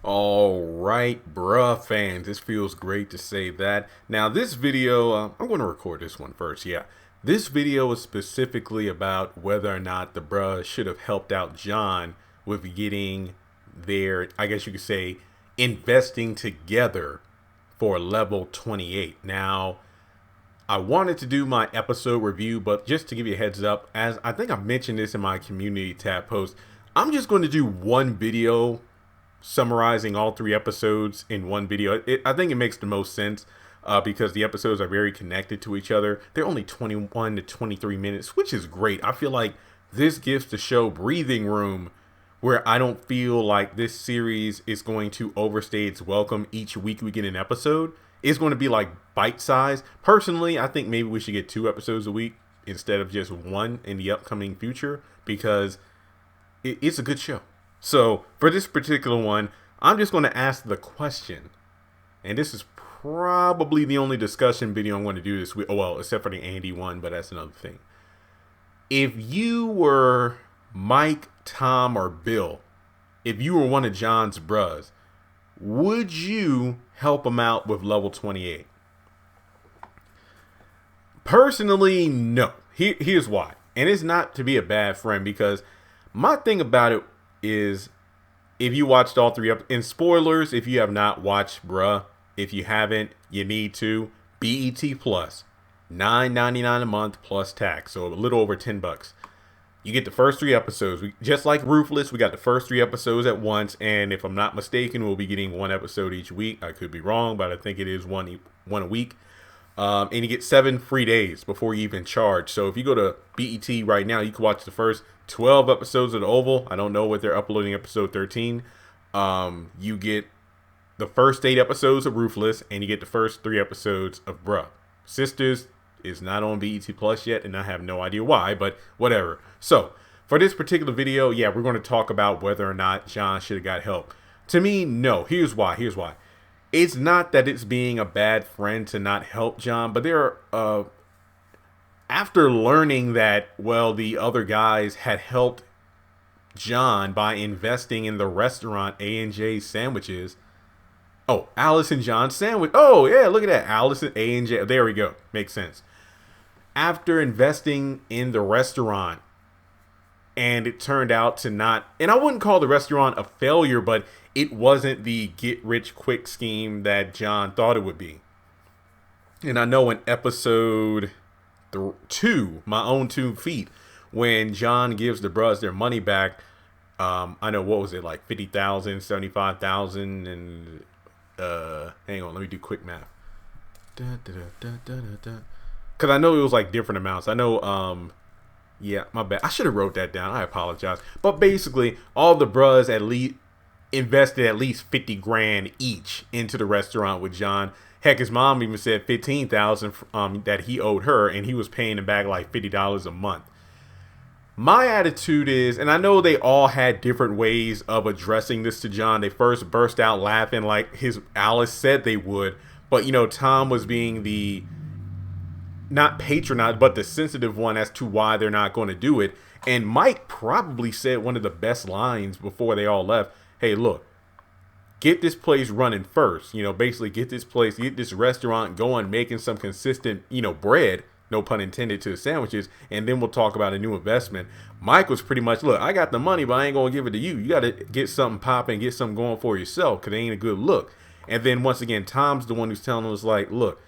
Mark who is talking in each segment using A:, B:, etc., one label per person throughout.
A: All right, bruh fans, this feels great to say that. Now, this video, I'm going to record this one first. Yeah, this video is specifically about whether or not the bruh should have helped out John with getting their, I guess you could say, investing together for level 28. Now, I wanted to do my episode review, but just to give you a heads up, as I think I mentioned this in my community tab post, I'm just going to do one video summarizing all three episodes in one video. I think it makes the most sense because the episodes are very connected to each other. They're only 21 to 23 minutes, which is great. I feel like this gives the show breathing room where I don't feel like this series is going to overstay its welcome. Each week we get an episode. It's going to be like bite size. Personally, I think maybe we should get 2 episodes a week instead of just 1 in the upcoming future because it's a good show. So for this particular one, I'm just going to ask the question, and this is probably the only discussion video I'm going to do this week. Well, except for the Andy one, but that's another thing. If you were Mike, Tom, or Bill, if you were one of John's bruhs, would you help him out with level 28? Personally, no. Here's why. And it's not to be a bad friend, because my thing about it is, if you watched all 3 in spoilers, if you have not watched bruh, if you haven't, you need to. BET Plus, $9.99 a month plus tax, so a little over $10. You get the first 3 episodes. Just like Ruthless, we got the first 3 episodes at once, and if I'm not mistaken, we'll be getting 1 episode each week. I could be wrong, but I think it is one a week. And you get 7 free days before you even charge. So if you go to BET right now, you can watch the first 12 episodes of The Oval. I don't know what they're uploading episode 13. You get the first 8 episodes of Ruthless, and you get the first 3 episodes of Bruh. Sisters is not on BET Plus yet, and I have no idea why, but whatever. So for this particular video, yeah, we're going to talk about whether or not John should have got help. To me, no. Here's why. It's not that it's being a bad friend to not help John, but there are, after learning that, well, the other guys had helped John by investing in the restaurant A&J Sandwiches. Oh, Alice and John Sandwich. Oh, yeah, look at that. Alice and A&J. There we go. Makes sense. After investing in the restaurant, and it turned out to not, and I wouldn't call the restaurant a failure, but it wasn't the get-rich-quick scheme that John thought it would be. And I know in episode 2, my own 2 feet, when John gives the bruhs their money back, I know, what was it, like 50,000, 75,000, and hang on, let me do quick math. Because I know it was like different amounts. I know, yeah, my bad. I should have wrote that down. I apologize. But basically, all the bruhs at least invested at least 50 grand each into the restaurant with John. Heck, his mom even said 15,000 that he owed her, and he was paying him back like $50 a month. My attitude is, and I know they all had different ways of addressing this to John. They first burst out laughing like his Alice said they would, but you know, Tom was being the not patronized, but the sensitive one as to why they're not going to do it. And Mike probably said one of the best lines before they all left. Hey, look, get this place running first. You know, basically get this restaurant going, making some consistent, you know, bread, no pun intended, to the sandwiches. And then we'll talk about a new investment. Mike was pretty much, look, I got the money, but I ain't going to give it to you. You got to get something popping, get something going for yourself, because it ain't a good look. And then once again, Tom's the one who's telling us, like, look,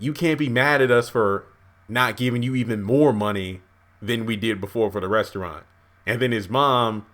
A: you can't be mad at us for not giving you even more money than we did before for the restaurant. And then his mom,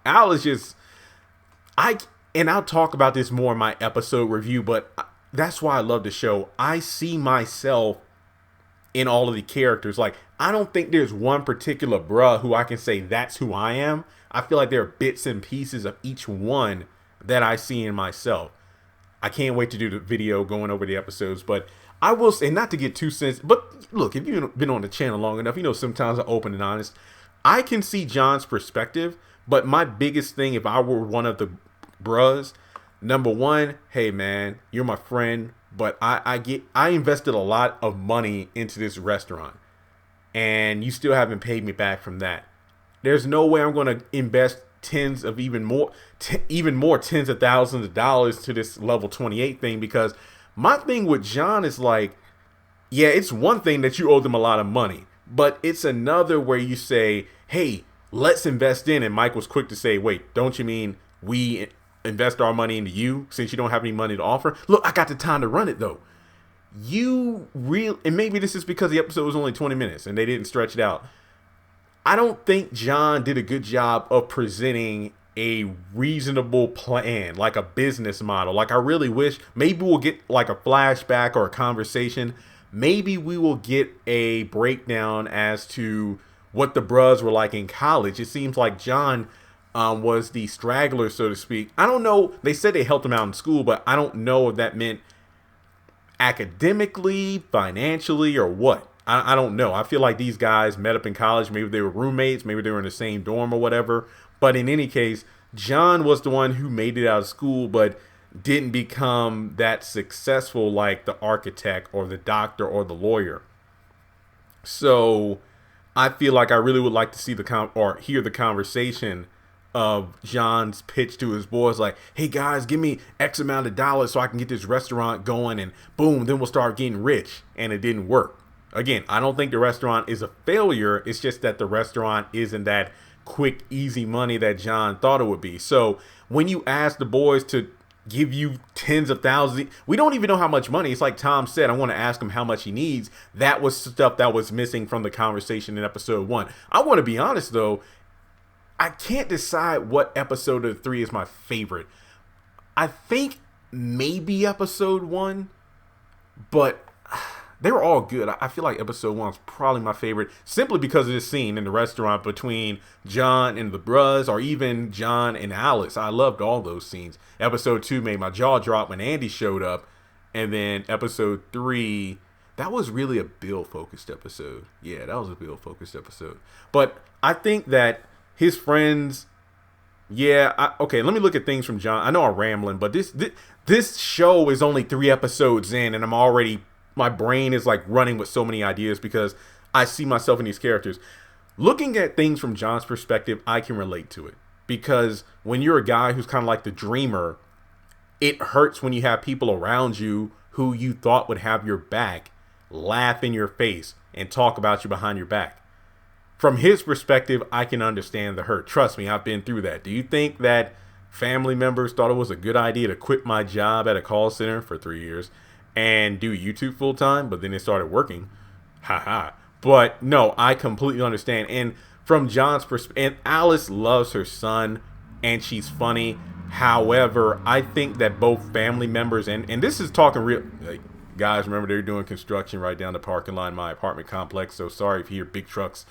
A: Alice just, and I'll talk about this more in my episode review, but that's why I love the show. I see myself in all of the characters. Like, I don't think there's one particular bruh who I can say that's who I am. I feel like there are bits and pieces of each one that I see in myself. I can't wait to do the video going over the episodes, but I will say, not to get too sensitive, but look, if you've been on the channel long enough, you know sometimes I'm open and honest. I can see John's perspective, but my biggest thing, if I were one of the bruhs, number one, hey man, you're my friend, but I invested a lot of money into this restaurant, and you still haven't paid me back from that. There's no way I'm going to invest tens of even more tens of thousands of dollars to this level 28 thing, because my thing with John is like, yeah, it's one thing that you owe them a lot of money, but it's another where you say, hey, let's invest in. And Mike was quick to say, wait, don't you mean we invest our money into you since you don't have any money to offer? Look, I got the time to run it though. And maybe this is because the episode was only 20 minutes and they didn't stretch it out. I don't think John did a good job of presenting a reasonable plan, like a business model. Like, I really wish maybe we'll get like a flashback or a conversation. Maybe we will get a breakdown as to what the bros were like in college. It seems like John was the straggler, so to speak. I don't know. They said they helped him out in school, but I don't know if that meant academically, financially, or what. I don't know. I feel like these guys met up in college. Maybe they were roommates. Maybe they were in the same dorm or whatever. But in any case, John was the one who made it out of school, but didn't become that successful like the architect or the doctor or the lawyer. So I feel like I really would like to see hear the conversation of John's pitch to his boys, like, hey guys, give me X amount of dollars so I can get this restaurant going, and boom, then we'll start getting rich. And it didn't work. Again, I don't think the restaurant is a failure. It's just that the restaurant isn't that quick, easy money that John thought it would be. So when you ask the boys to give you tens of thousands, we don't even know how much money. It's like Tom said, I want to ask him how much he needs. That was stuff that was missing from the conversation in episode 1. I want to be honest though, I can't decide what episode of the 3 is my favorite. I think maybe episode 1, but they were all good. I feel like episode 1 is probably my favorite, simply because of this scene in the restaurant between John and the bros, or even John and Alice. I loved all those scenes. Episode 2 made my jaw drop when Andy showed up. And then episode 3, that was really a Bill-focused episode. Yeah, that was a Bill-focused episode. But I think that his friends, okay, let me look at things from John. I know I'm rambling, but this show is only 3 episodes in, and my brain is like running with so many ideas because I see myself in these characters. Looking at things from John's perspective, I can relate to it, because when you're a guy who's kind of like the dreamer, it hurts when you have people around you who you thought would have your back laugh in your face and talk about you behind your back. From his perspective, I can understand the hurt. Trust me, I've been through that. Do you think that family members thought it was a good idea to quit my job at a call center for 3 years and do YouTube full time, but then it started working? Haha. But no, I completely understand. And from John's perspective, and Alice loves her son and she's funny. However, I think that both family members, and this is talking real, like, guys, remember they're doing construction right down the parking lot in my apartment complex. So sorry if you hear big trucks.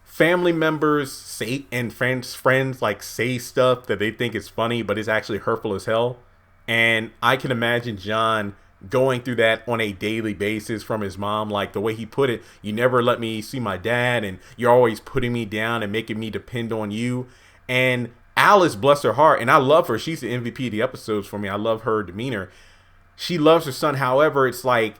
A: Family members say, and friends like say stuff that they think is funny, but it's actually hurtful as hell. And I can imagine John going through that on a daily basis from his mom. Like the way he put it, you never let me see my dad, and you're always putting me down and making me depend on you. And Alice, bless her heart, and I love her. She's the MVP of the episodes for me. I love her demeanor. She loves her son. However, it's like,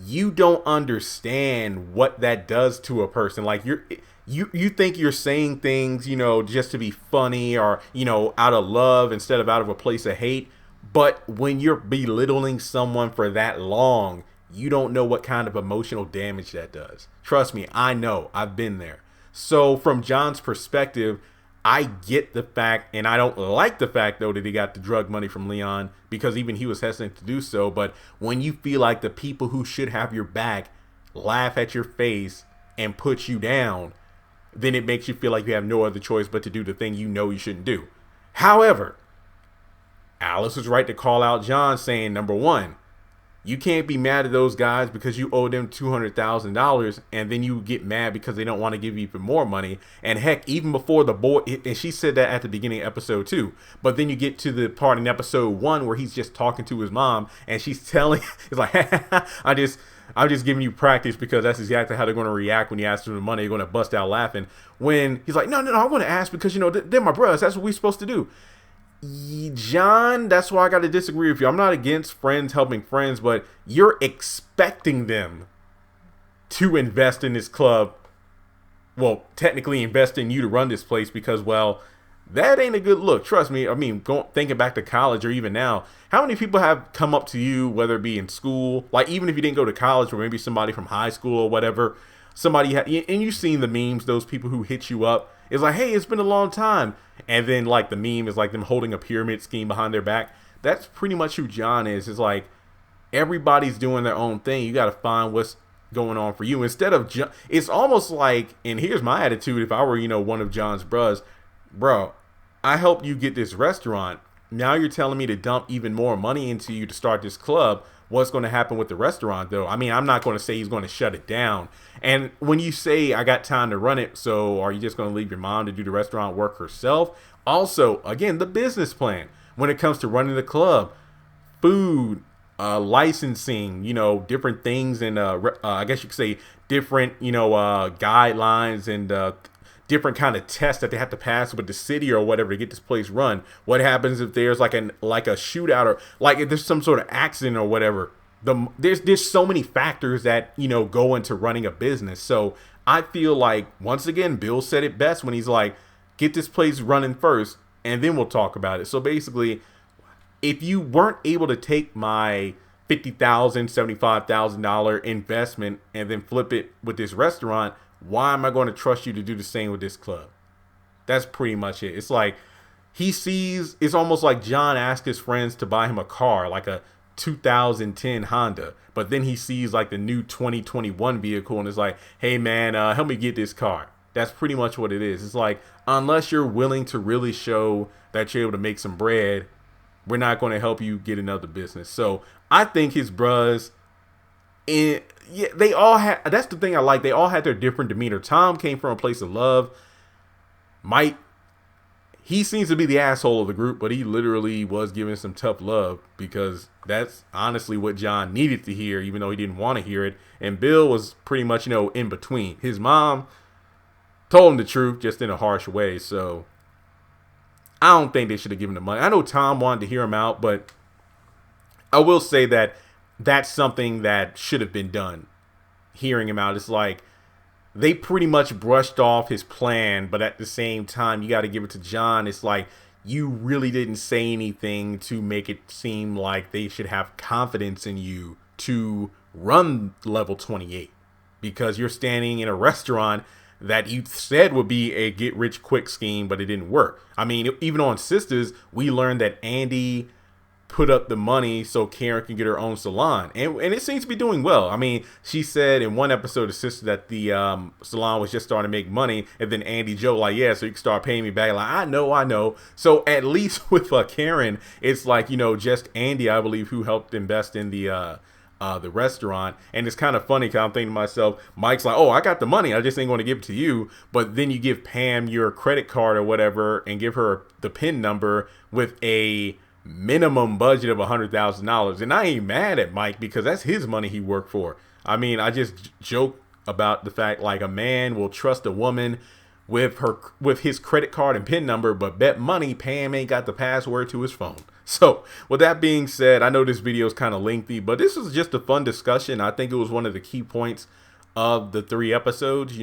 A: you don't understand what that does to a person. Like you think you're saying things, just to be funny, or, out of love instead of out of a place of hate. But when you're belittling someone for that long, you don't know what kind of emotional damage that does. Trust me, I know. I've been there. So from John's perspective, I get the fact, and I don't like the fact, though, that he got the drug money from Leon, because even he was hesitant to do so. But when you feel like the people who should have your back laugh at your face and put you down, then it makes you feel like you have no other choice but to do the thing you know you shouldn't do. However, Alice was right to call out John, saying, number one, you can't be mad at those guys because you owe them $200,000, and then you get mad because they don't want to give you even more money. And heck, even before the boy, and she said that at the beginning of episode 2, but then you get to the part in episode 1 where he's just talking to his mom, and she's telling, it's like, I'm just giving you practice because that's exactly how they're going to react when you ask them the money. They're going to bust out laughing. When he's like, no, I want to ask because, they're my brothers. That's what we're supposed to do. John, that's why I got to disagree with you. I'm not against friends helping friends, but you're expecting them to invest in this club well, technically invest in you to run this place because, well, that ain't a good look. Trust me. I mean, thinking back to college or even now, how many people have come up to you, whether it be in school, like even if you didn't go to college or maybe somebody from high school or whatever, and you've seen the memes, those people who hit you up, it's like, hey, it's been a long time. And then like the meme is like them holding a pyramid scheme behind their back. That's pretty much who John is. It's like everybody's doing their own thing. You got to find what's going on for you instead of it's almost like, and here's my attitude if I were, one of John's bros, bro, I helped you get this restaurant. Now you're telling me to dump even more money into you to start this club. What's going to happen with the restaurant, though? I mean, I'm not going to say he's going to shut it down. And when you say I got time to run it, so are you just going to leave your mom to do the restaurant work herself? Also, again, the business plan when it comes to running the club, food, licensing, different things, and I guess you could say different, guidelines and different kind of tests that they have to pass with the city or whatever to get this place run. What happens if there's like a shootout or like if there's some sort of accident or whatever? There's so many factors that go into running a business. So I feel like once again, Bill said it best when he's like, get this place running first, and then we'll talk about it. So basically, if you weren't able to take my $50,000, $75,000 investment and then flip it with this restaurant, why am I going to trust you to do the same with this club? That's pretty much it. It's like it's almost like John asked his friends to buy him a car, like a 2010 Honda, but then he sees like the new 2021 vehicle and is like, hey man, help me get this car. That's pretty much what it is. It's like, unless you're willing to really show that you're able to make some bread, we're not going to help you get another business. So I think his bros, they all had, that's the thing I like. They all had their different demeanor. Tom came from a place of love. Mike, he seems to be the asshole of the group, but he literally was giving some tough love because that's honestly what John needed to hear, even though he didn't want to hear it. And Bill was pretty much, in between. His mom told him the truth, just in a harsh way. So I don't think they should have given him money. I know Tom wanted to hear him out, but I will say that that's something that should have been done. Hearing him out. It's like they pretty much brushed off his plan, but at the same time, you got to give it to John. It's like you really didn't say anything to make it seem like they should have confidence in you to run level 28 because you're standing in a restaurant that you said would be a get rich quick scheme, but it didn't work. I mean, even on Sisters, we learned that Andy put up the money so Karen can get her own salon, and it seems to be doing well. I mean, she said in one episode of Sisters that the salon was just starting to make money, and then Andy joked like, yeah, so you can start paying me back. Like, I know. So at least with Karen, it's like, just Andy, I believe, who helped invest in the restaurant. And it's kind of funny because I'm thinking to myself, Mike's like, oh, I got the money, I just ain't going to give it to you. But then you give Pam your credit card or whatever and give her the PIN number with a minimum budget of $100,000. And I ain't mad at Mike because that's his money he worked for. I mean, I just joke about the fact like a man will trust a woman with his credit card and PIN number, but bet money Pam ain't got the password to his phone. So with that being said, I know this video is kind of lengthy, but this was just a fun discussion. I think it was one of the key points of the 3 episodes.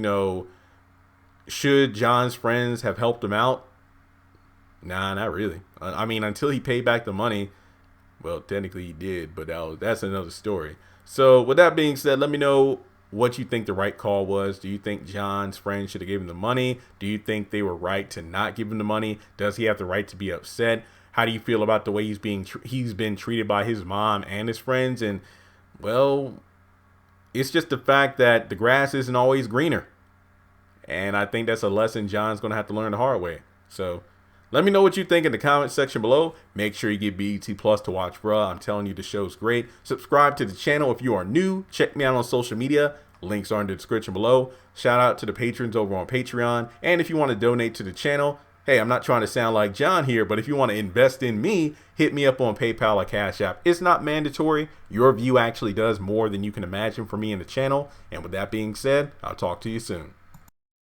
A: Should John's friends have helped him out? Nah, not really. I mean, until he paid back the money. Well, technically he did, but that's another story. So with that being said, let me know what you think the right call was. Do you think John's friends should have given him the money? Do you think they were right to not give him the money? Does he have the right to be upset? How do you feel about the way he's been treated by his mom and his friends? And, well, it's just the fact that the grass isn't always greener. And I think that's a lesson John's going to have to learn the hard way. So let me know what you think in the comment section below. Make sure you give BET Plus to watch, bruh. I'm telling you, the show's great. Subscribe to the channel if you are new. Check me out on social media. Links are in the description below. Shout out to the patrons over on Patreon. And if you want to donate to the channel, hey, I'm not trying to sound like John here, but if you want to invest in me, hit me up on PayPal or Cash App. It's not mandatory. Your view actually does more than you can imagine for me in the channel. And with that being said, I'll talk to you soon.